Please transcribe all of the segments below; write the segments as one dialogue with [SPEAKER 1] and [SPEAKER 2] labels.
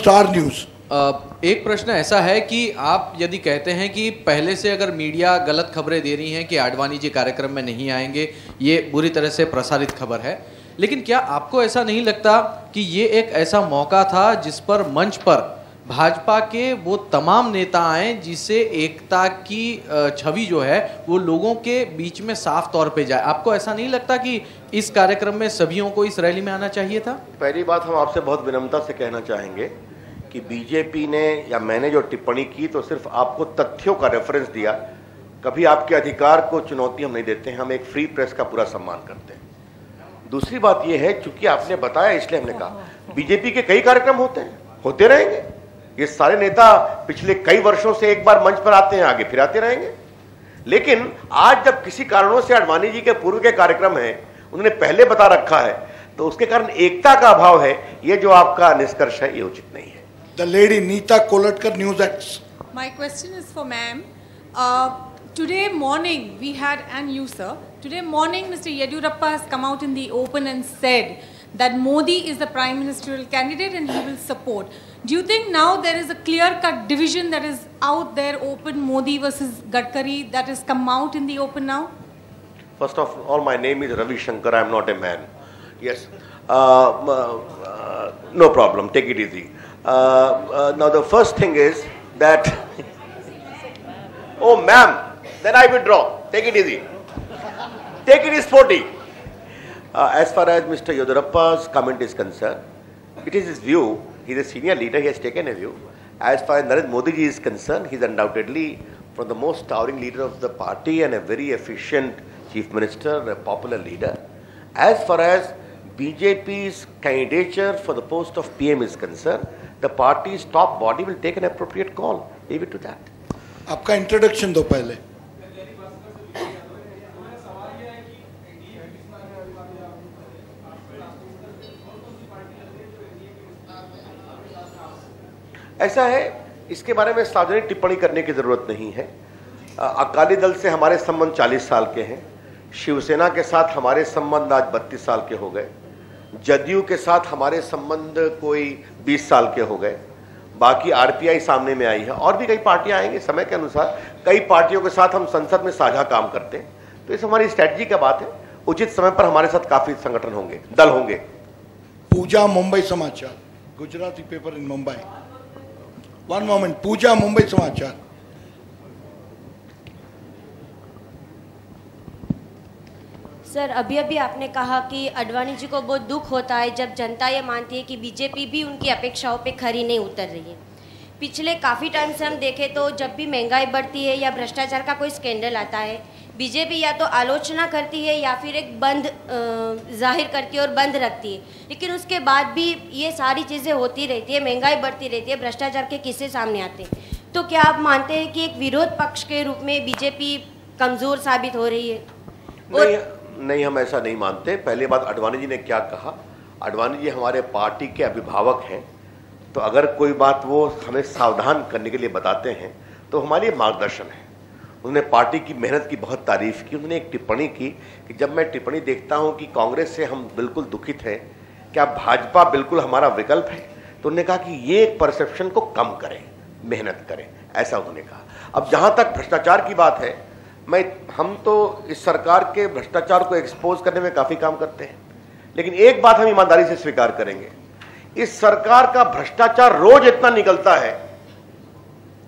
[SPEAKER 1] Star news.
[SPEAKER 2] एक प्रश्न ऐसा है कि आप यदि कहते हैं कि पहले से अगर मीडिया गलत खबरें दे रही हैं कि आडवाणी जी कार्यक्रम में नहीं आएंगे, ये बुरी तरह से प्रसारित खबर है, लेकिन क्या आपको ऐसा नहीं लगता कि ये एक ऐसा मौका था जिस पर मंच पर भाजपा के वो तमाम नेता आए जिससे एकता की छवि जो है वो लोगों के बीच में साफ तौर पे जाए? आपको ऐसा नहीं लगता कि इस कार्यक्रम में सभीयों को इस रैली में आना चाहिए था?
[SPEAKER 3] पहली बात, हम आपसे बहुत विनम्रता से कहना चाहेंगे कि बीजेपी ने या मैंने जो टिप्पणी की तो सिर्फ आपको तथ्यों का रेफरेंस दिया। कभी आपके अधिकार को चुनौती हम नहीं देते हैं, हम एक फ्री प्रेस का पूरा सम्मान करते हैं। दूसरी बात यह है, चूंकि आपने बताया इसलिए हमने कहा, बीजेपी के कई कार्यक्रम होते हैं, होते रहेंगे। ये सारे नेता पिछले कई वर्षों से एक बार मंच पर आते हैं, आगे फिर आते रहेंगे। लेकिन आज जब किसी कारणों से आडवाणी जी के पूर्व के कार्यक्रम है, उन्होंने पहले बता रखा है, तो उसके कारण एकता का अभाव है। ये जो आपका निष्कर्ष है, ये उचित नहीं है।
[SPEAKER 1] The lady Neeta Kolatkar, News X.
[SPEAKER 4] My question is for ma'am. Today morning we had, and you sir, today morning Mr. Yediyurappa has come out in the open and said that Modi is the prime ministerial candidate and he will support. Do you think now there is a clear-cut division that is out there, open, Modi versus Gadkari, that has come out in the open now?
[SPEAKER 3] First of all, my name is Ravi Shankar. I am not a man. Yes. No problem. Take it easy. Now the first thing is that oh ma'am, then I withdraw. Take it easy. Take it is 40. As far as Mr. Yediyurappa's comment is concerned, it is his view. He is a senior leader. He has taken a view. As far as Narendra Modi ji is concerned, he is undoubtedly from the most towering leader of the party and a very efficient chief minister, a popular leader. As far as BJP's candidature for the post of PM is concerned, the party's top body will take an appropriate call. Leave it to that.
[SPEAKER 1] आपका introduction दो पहले।
[SPEAKER 3] ऐसा है, इसके बारे में सार्वजनिक टिप्पणी करने की जरूरत नहीं है। अकाली दल से हमारे संबंध 40 साल के हैं। शिवसेना के साथ हमारे संबंध आज 32 साल के हो गए। जदयू के साथ हमारे संबंध कोई 20 साल के हो गए। बाकी आरपीआई सामने में आई है, और भी कई पार्टियां आएंगी समय के अनुसार। कई पार्टियों के साथ हम संसद में साझा काम करते हैं, तो इस हमारी स्ट्रेटजी की बात है। उचित समय पर हमारे साथ काफी संगठन होंगे, दल होंगे।
[SPEAKER 1] Pooja, Mumbai Samachar, Gujarati paper in Mumbai. One moment, Pooja, Mumbai Samachar.
[SPEAKER 5] Sir, अभी अभी आपने कहा कि आडवाणी जी को बहुत दुख होता है जब जनता ये मानती है कि बीजेपी भी उनकी अपेक्षाओं पे खरी नहीं उतर रही है। पिछले काफ़ी टाइम से हम देखें तो जब भी महंगाई बढ़ती है या भ्रष्टाचार का कोई स्कैंडल आता है, बीजेपी या तो आलोचना करती है या फिर एक बंद जाहिर करती है और बंद रखती है। लेकिन उसके बाद भी ये सारी चीज़ें होती रहती है, महंगाई बढ़ती रहती है, भ्रष्टाचार के किस्से सामने आते हैं। तो क्या आप मानते हैं कि एक विरोध पक्ष के रूप में बीजेपी कमज़ोर साबित हो रही है?
[SPEAKER 3] नहीं, हम ऐसा नहीं मानते। पहली बात, आडवाणी जी ने क्या कहा, आडवाणी जी हमारे पार्टी के अभिभावक हैं, तो अगर कोई बात वो हमें सावधान करने के लिए बताते हैं तो हमारे लिए मार्गदर्शन है। उन्होंने पार्टी की मेहनत की बहुत तारीफ की। उन्होंने एक टिप्पणी की कि जब मैं टिप्पणी देखता हूं कि कांग्रेस से हम बिल्कुल दुखित हैं, क्या भाजपा बिल्कुल हमारा विकल्प है, तो उन्होंने कहा कि ये परसेप्शन को कम करें, मेहनत करें, ऐसा उन्होंने कहा। अब जहाँ तक भ्रष्टाचार की बात है, हम तो इस सरकार के भ्रष्टाचार को एक्सपोज करने में काफ़ी काम करते हैं, लेकिन एक बात हम ईमानदारी से स्वीकार करेंगे, इस सरकार का भ्रष्टाचार रोज इतना निकलता है।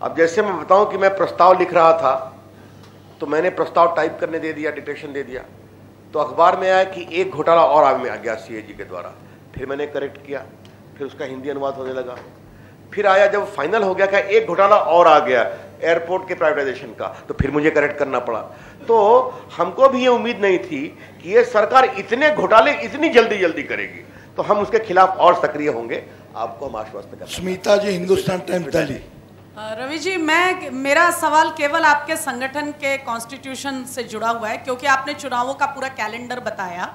[SPEAKER 3] अब जैसे मैं बताऊं कि मैं प्रस्ताव लिख रहा था, तो मैंने प्रस्ताव टाइप करने दे दिया, डिटेक्शन दे दिया, तो अखबार में आया कि एक घोटाला और आगे आ गया सीएजी के द्वारा। फिर मैंने करेक्ट किया, फिर उसका हिंदी अनुवाद होने लगा। फिर आया जब फाइनल हो गया, क्या एक घोटाला और आ गया एयरपोर्ट के प्राइवेटाइजेशन का, तो फिर मुझे करेक्ट करना पड़ा। तो हमको भी ये उम्मीद नहीं थी कि ये सरकार इतने घोटाले इतनी जल्दी करेगी, तो हम उसके खिलाफ और सक्रिय होंगे, आपको हम आश्वस्त करते हैं।
[SPEAKER 1] स्मिता जी, हिंदुस्तान टाइम्स दिल्ली।
[SPEAKER 4] रवि जी, मेरा सवाल केवल आपके संगठन के कॉन्स्टिट्यूशन से जुड़ा हुआ है, क्योंकि आपने चुनावों का पूरा कैलेंडर बताया।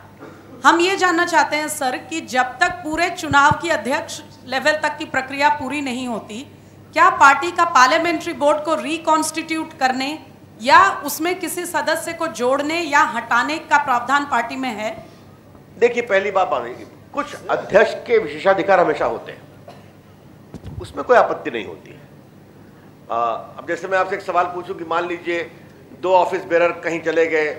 [SPEAKER 4] हम ये जानना चाहते हैं सर कि जब तक पूरे चुनाव की अध्यक्ष लेवल तक की प्रक्रिया पूरी नहीं होती, क्या पार्टी का पार्लियामेंट्री बोर्ड को रिकॉन्स्टिट्यूट करने या उसमें किसी सदस्य को जोड़ने या हटाने का प्रावधान पार्टी में है?
[SPEAKER 3] देखिए, पहली बात, कुछ अध्यक्ष के विशेषाधिकार हमेशा होते हैं। उसमें कोई आपत्ति नहीं होती है। अब जैसे मैं आपसे एक सवाल पूछूं कि मान लीजिए 2 ऑफिस बेरर कहीं चले गए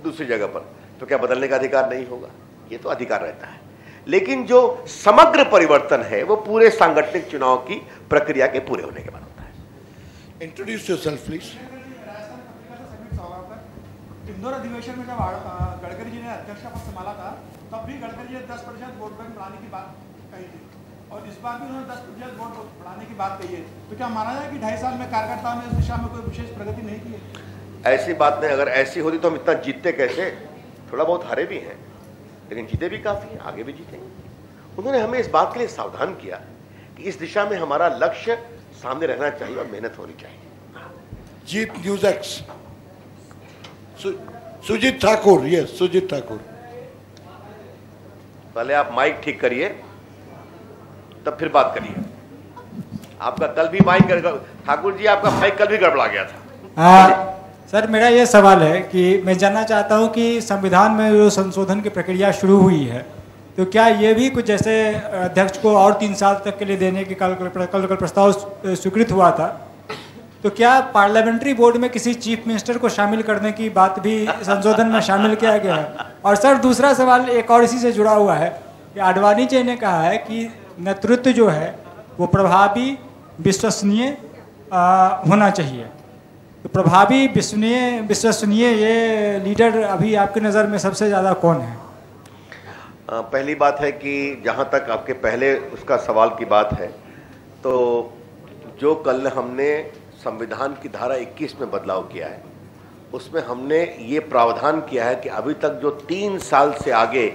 [SPEAKER 3] दूसरी जगह पर, तो क्या बदलने का अधिकार नहीं होगा? ये तो अधिकार रहता है, लेकिन जो समग्र परिवर्तन है वो पूरे सांगठनिक चुनाव की प्रक्रिया के पूरे होने के बाद होता है।
[SPEAKER 1] Introduce yourself please.
[SPEAKER 6] इंदौर अधिवेशन में जब गडकरी जी ने अध्यक्ष का पद संभाला था, तब भी गडकरी जी ने 10% वोट बैंक बढ़ाने की बात कही थी, और इस बार भी उन्होंने 10% वोट बढ़ाने की बात कही है। तो क्या माना जाए कि 2.5 साल में कार्यकर्ताओं ने इस दिशा में कोई विशेष प्रगति नहीं की है?
[SPEAKER 3] ऐसी बात नहीं, अगर ऐसी होती तो हम इतना जीतते कैसे? थोड़ा बहुत हारे भी हैं, लेकिन जीते भी काफी हैं, आगे भी जीतेंगे। उन्होंने हमें इस बात के लिए सावधान किया कि इस दिशा में हमारा लक्ष्य सामने रहना चाहिए और मेहनत होनी चाहिए।
[SPEAKER 1] जीत news X. Sujeet Thakur, yes Sujeet Thakur.
[SPEAKER 3] पहले आप माइक ठीक करिए, तब फिर बात करिए। आपका कल भी माइक ठाकुर जी, आपका माइक कल भी गड़बड़ा गया था।
[SPEAKER 7] सर, मेरा ये सवाल है कि मैं जानना चाहता हूं कि संविधान में जो संशोधन की प्रक्रिया शुरू हुई है, तो क्या ये भी कुछ जैसे अध्यक्ष को और 3 साल तक के लिए देने की कल प्रस्ताव स्वीकृत हुआ था, तो क्या पार्लियामेंट्री बोर्ड में किसी चीफ मिनिस्टर को शामिल करने की बात भी संशोधन में शामिल किया गया है? और सर, दूसरा सवाल एक और इसी से जुड़ा हुआ है कि आडवाणी जी ने कहा है कि नेतृत्व जो है वो प्रभावी, विश्वसनीय होना चाहिए। तो प्रभावी, विश्वसनीय ये लीडर अभी आपकी नज़र में सबसे ज़्यादा कौन है?
[SPEAKER 3] पहली बात है कि जहाँ तक आपके पहले उसका सवाल की बात है, तो जो कल हमने संविधान की धारा 21 में बदलाव किया है, उसमें हमने ये प्रावधान किया है कि अभी तक जो 3 साल से आगे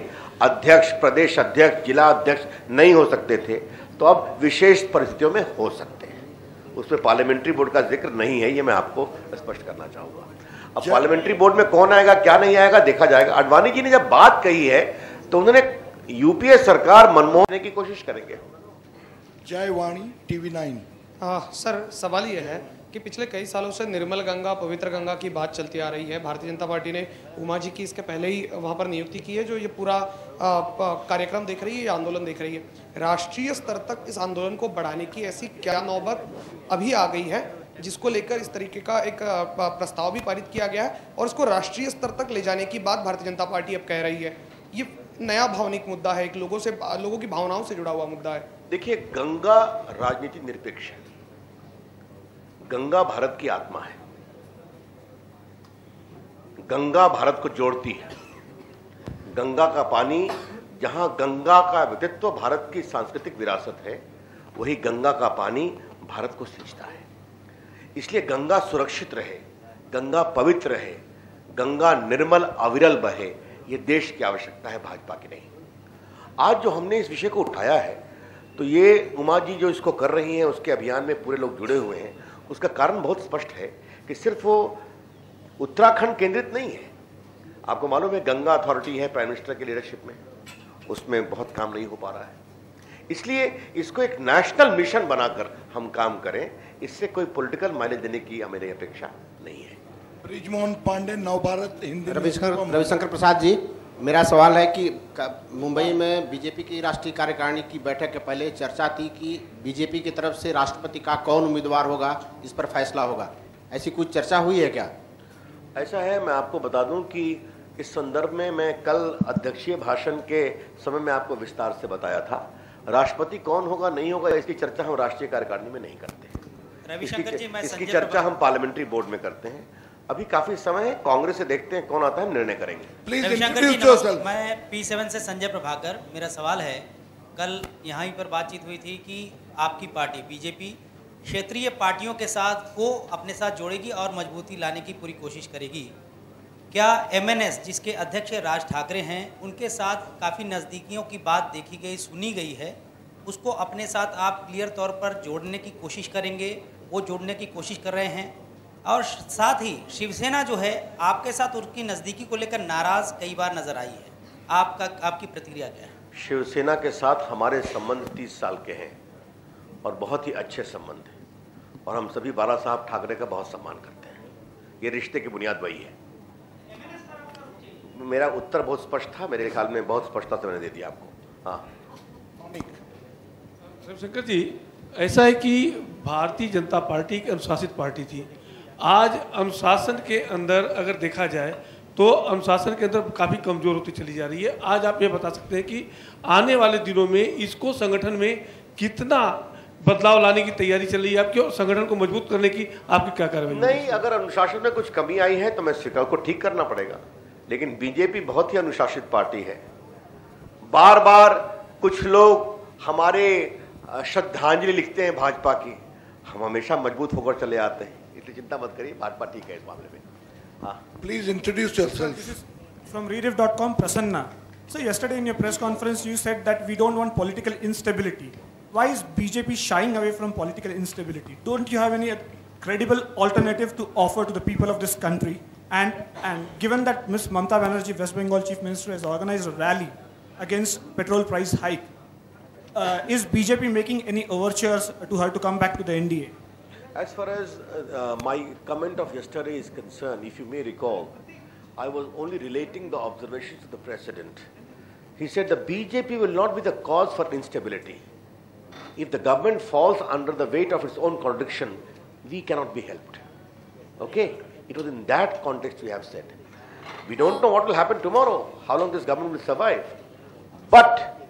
[SPEAKER 3] अध्यक्ष, प्रदेश अध्यक्ष, जिला अध्यक्ष नहीं हो सकते थे, तो अब विशेष परिस्थितियों में हो सकते हैं। उसमें पार्लियामेंट्री बोर्ड का जिक्र नहीं है, ये मैं आपको स्पष्ट करना चाहूँगा। अब पार्लियामेंट्री बोर्ड में कौन आएगा, क्या नहीं आएगा, देखा जाएगा। आडवाणी जी ने जब बात कही है तो उन्होंने यूपीए सरकार मनमोहन की कोशिश करेंगे।
[SPEAKER 1] जयवाणी, टीवी 9।
[SPEAKER 8] सर, सवाल ये है कि पिछले कई सालों से निर्मल गंगा, पवित्र गंगा की बात चलती आ रही है। भारतीय जनता पार्टी ने उमा जी की इसके पहले ही वहाँ पर नियुक्ति की है, जो ये पूरा कार्यक्रम देख रही है, ये आंदोलन देख रही है। राष्ट्रीय स्तर तक इस आंदोलन को बढ़ाने की ऐसी क्या नौबत अभी आ गई है जिसको लेकर इस तरीके का एक प्रस्ताव भी पारित किया गया है और इसको राष्ट्रीय स्तर तक ले जाने की बात भारतीय जनता पार्टी अब कह रही है? ये नया भावनिक मुद्दा है, एक लोगों की भावनाओं से जुड़ा हुआ मुद्दा है।
[SPEAKER 3] देखिए, गंगा राजनीति निरपेक्ष है। गंगा भारत की आत्मा है। गंगा भारत को जोड़ती है। गंगा का पानी, जहां गंगा का व्यक्तित्व भारत की सांस्कृतिक विरासत है, वही गंगा का पानी भारत को सींचता है। इसलिए गंगा सुरक्षित रहे, गंगा पवित्र रहे, गंगा निर्मल अविरल बहे, ये देश की आवश्यकता है, भाजपा की नहीं। आज जो हमने इस विषय को उठाया है, तो ये उमा जी जो इसको कर रही हैं, उसके अभियान में पूरे लोग जुड़े हुए हैं। उसका कारण बहुत स्पष्ट है कि सिर्फ वो उत्तराखंड केंद्रित नहीं है। आपको मालूम है, गंगा अथॉरिटी है प्राइम मिनिस्टर की लीडरशिप में, उसमें बहुत काम नहीं हो पा रहा है। इसलिए इसको एक नेशनल मिशन बनाकर हम काम करें, इससे कोई पॉलिटिकल माइलेज देने की हमें अपेक्षा नहीं है।
[SPEAKER 1] ब्रिजमोहन पांडे, नवभारत हिंदी।
[SPEAKER 9] रविशंकर प्रसाद जी, मेरा सवाल है कि मुंबई में बीजेपी की राष्ट्रीय कार्यकारिणी की बैठक के पहले चर्चा थी कि बीजेपी की तरफ से राष्ट्रपति का कौन उम्मीदवार होगा, इस पर फैसला होगा। ऐसी कुछ चर्चा हुई है क्या?
[SPEAKER 3] ऐसा है, मैं आपको बता दूं कि इस संदर्भ में मैं कल अध्यक्षीय भाषण के समय में आपको विस्तार से बताया था। राष्ट्रपति कौन होगा नहीं होगा, इसकी चर्चा हम राष्ट्रीय कार्यकारिणी में नहीं करते। इसकी चर्चा हम पार्लियामेंट्री बोर्ड में करते हैं। अभी काफी समय है, कांग्रेस से देखते हैं कौन आता है, निर्णय करेंगे।
[SPEAKER 10] Please introduce yourself. मैं P7 से संजय प्रभाकर। मेरा सवाल है, कल यहाँ पर बातचीत हुई थी कि आपकी पार्टी बीजेपी क्षेत्रीय पार्टियों के साथ को अपने साथ जोड़ेगी और मजबूती लाने की पूरी कोशिश करेगी। क्या MNS, जिसके अध्यक्ष राज ठाकरे हैं, उनके साथ काफ़ी नज़दीकियों की बात देखी गई, सुनी गई है, उसको अपने साथ आप क्लियर तौर पर जोड़ने की कोशिश करेंगे? वो जोड़ने की कोशिश कर रहे हैं। और साथ ही शिवसेना जो है आपके साथ उसकी नज़दीकी को लेकर नाराज़ कई बार नज़र आई है, आपकी प्रतिक्रिया क्या है?
[SPEAKER 3] शिवसेना के साथ हमारे संबंध 30 साल के हैं और बहुत ही अच्छे संबंध हैं, और हम सभी बाला साहब ठाकरे का बहुत सम्मान करते हैं। ये रिश्ते की बुनियाद वही है। मेरा उत्तर बहुत स्पष्ट था, मेरे ख्याल में बहुत स्पष्टता से मैंने दे दिया आपको। हाँ
[SPEAKER 11] रविशंकर जी, ऐसा है कि भारतीय जनता पार्टी एक अनुशासित पार्टी थी। आज अनुशासन के अंदर अगर देखा जाए तो अनुशासन के अंदर काफ़ी कमज़ोर होती चली जा रही है। आज आप ये बता सकते हैं कि आने वाले दिनों में इसको संगठन में कितना बदलाव लाने की तैयारी चल रही है आपकी, और संगठन को मजबूत करने की आपकी क्या कार्रवाई?
[SPEAKER 3] नहीं, अगर अनुशासन में कुछ कमी आई है तो मैं स्वीकार को ठीक करना पड़ेगा, लेकिन बीजेपी बहुत ही अनुशासित पार्टी है। बार बार कुछ लोग हमारे श्रद्धांजलि लिखते हैं भाजपा की, हम हमेशा मजबूत होकर चले आते हैं, इसलिए चिंता मत करिए, भाजपा ठीक है इस मामले में। हाँ,
[SPEAKER 1] please introduce yourself.
[SPEAKER 6] From rediff.com, Prasanna. So yesterday in your press conference you said that we don't want political instability. Why is BJP shying away from political instability? Don't you have any credible alternative to offer to the people of this country? And given that Ms. Mamata Banerjee, West Bengal Chief Minister, has organized a rally against petrol price hike, is BJP making any overtures to her to come back to the NDA?
[SPEAKER 3] As far as my comment of yesterday is concerned, if you may recall, I was only relating the observations of the President. He said the BJP will not be the cause for instability. If the government falls under the weight of its own contradiction, we cannot be helped. Okay? It was in that context we have said. We don't know what will happen tomorrow, how long this government will survive. But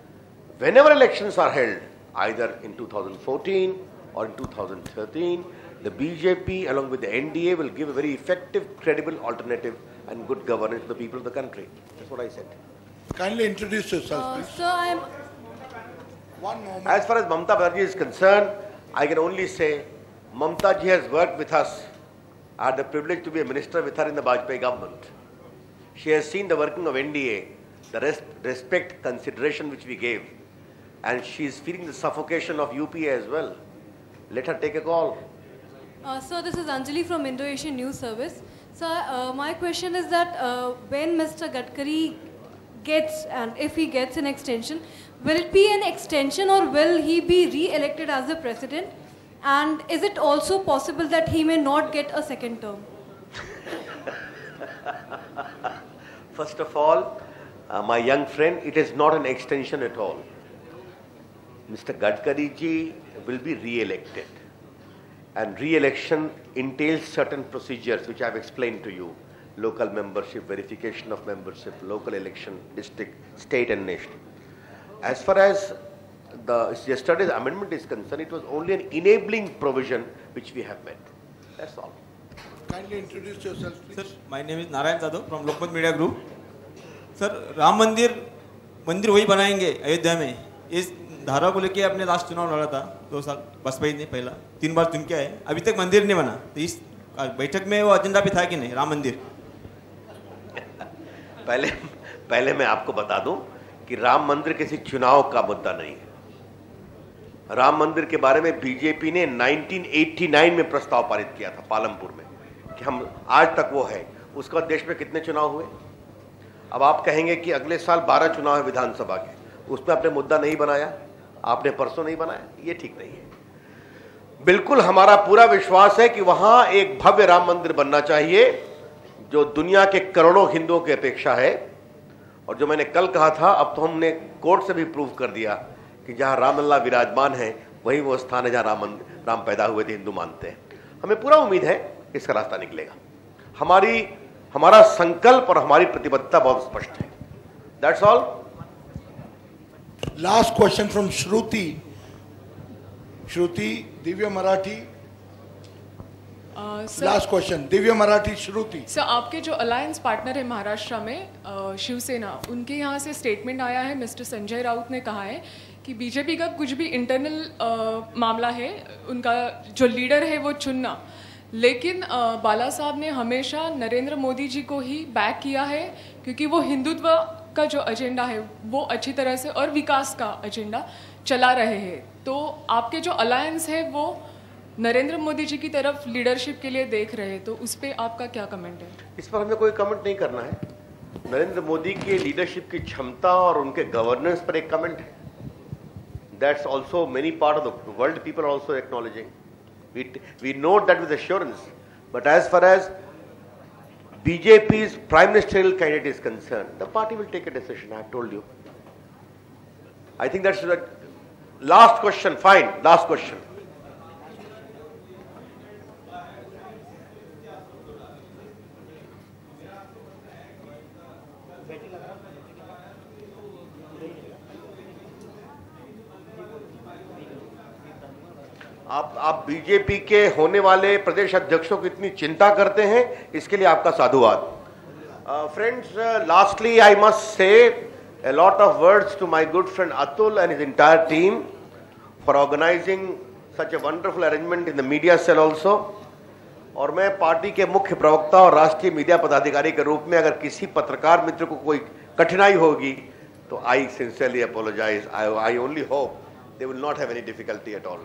[SPEAKER 3] whenever elections are held, either in 2014 or in 2013, the BJP along with the NDA will give a very effective, credible alternative and good governance to the people of the country. That's what I said.
[SPEAKER 1] Kindly introduce yourself, please.
[SPEAKER 12] Sir, I am...
[SPEAKER 1] One moment.
[SPEAKER 3] As far as Mamata Banerjee is concerned, I can only say Mamata ji has worked with us. I had the privilege to be a minister with her in the Vajpayee government. She has seen the working of NDA, the respect, consideration which we gave, and she is feeling the suffocation of UPA as well. Let her take a call.
[SPEAKER 12] Sir, this is Anjali from Indo-Asian News Service. Sir, my question is that when Mr. Gadkari gets, and if he gets an extension, will it be an extension or will he be re-elected as the president? And is it also possible that he may not get a second term?
[SPEAKER 3] First of all, my young friend, it is not an extension at all. Mr. Gadkari ji will be re-elected. And re-election entails certain procedures which I have explained to you. Local membership, verification of membership, local election, district, state and nation. As far as yesterday's amendment is concerned, it was only an enabling provision which we have met. That's all.
[SPEAKER 1] Kindly introduce yourself, please.
[SPEAKER 13] Sir, my name is Narayan Jadhav from Lokmat Media Group. Sir, Ram मंदिर वही बनाएंगे अयोध्या में, इस धारा को लेके अपने last चुनाव लड़ा था 2 साल वाजपेयी ने, पहला 3 बार चुन के आए, अभी तक मंदिर नहीं बना। तो इस बैठक में वो एजेंडा पे था कि नहीं राम मंदिर?
[SPEAKER 3] पहले मैं आपको बता दूं कि राम मंदिर किसी चुनाव का मुद्दा नहीं है। राम मंदिर के बारे में बीजेपी ने 1989 में प्रस्ताव पारित किया था पालमपुर में कि हम आज तक वो है। उसके बाद देश में कितने चुनाव हुए? अब आप कहेंगे कि अगले साल 12 चुनाव है विधानसभा के, उसमें आपने मुद्दा नहीं बनाया, आपने परसों नहीं बनाया, ये ठीक नहीं है। बिल्कुल हमारा पूरा विश्वास है कि वहां एक भव्य राम मंदिर बनना चाहिए जो दुनिया के करोड़ों हिंदुओं की अपेक्षा है। और जो मैंने कल कहा था, अब तो हमने कोर्ट से भी प्रूव कर दिया कि जहां रामलला विराजमान है वही वो स्थान है जहां राम पैदा हुए थे, हिंदू मानते हैं। हमें पूरा उम्मीद है इसका रास्ता निकलेगा। हमारा संकल्प और हमारी प्रतिबद्धता बहुत स्पष्ट है। That's all.
[SPEAKER 1] Last question from Shruti, Divya Marathi. Last question, Divya Marathi, Shruti.
[SPEAKER 14] Sir, आपके जो अलायंस पार्टनर है महाराष्ट्र में शिवसेना, उनके यहाँ से स्टेटमेंट आया है, मिस्टर संजय राउत ने कहा है कि बीजेपी का कुछ भी इंटरनल मामला है, उनका जो लीडर है वो चुनना, लेकिन बाला साहब ने हमेशा नरेंद्र मोदी जी को ही बैक किया है क्योंकि वो हिंदुत्व का जो एजेंडा है वो अच्छी तरह से और विकास का एजेंडा चला रहे हैं। तो आपके जो अलायंस है वो नरेंद्र मोदी जी की तरफ लीडरशिप के लिए देख रहे हैं, तो उस पर आपका क्या कमेंट है? इस पर हमें कोई कमेंट नहीं करना है। नरेंद्र मोदी की लीडरशिप की क्षमता और उनके गवर्नेंस पर एक कमेंट है। That's also many part of the world people are also acknowledging. We know that with assurance, but as far as BJP's prime ministerial candidate is concerned, the party will take a decision. I have told you. I think that's the last question. Fine, last question.
[SPEAKER 3] आप BJP के होने वाले प्रदेश अध्यक्षों की इतनी चिंता करते हैं, इसके लिए आपका साधुवाद। Friends, lastly I must say a lot of words to my good friend Atul and his entire team for organizing such a wonderful arrangement in the media cell also. और मैं पार्टी के मुख्य प्रवक्ता और राष्ट्रीय मीडिया पदाधिकारी के रूप में अगर किसी पत्रकार मित्र को कोई कठिनाई होगी तो I sincerely apologize. I only hope they will not have any difficulty at all.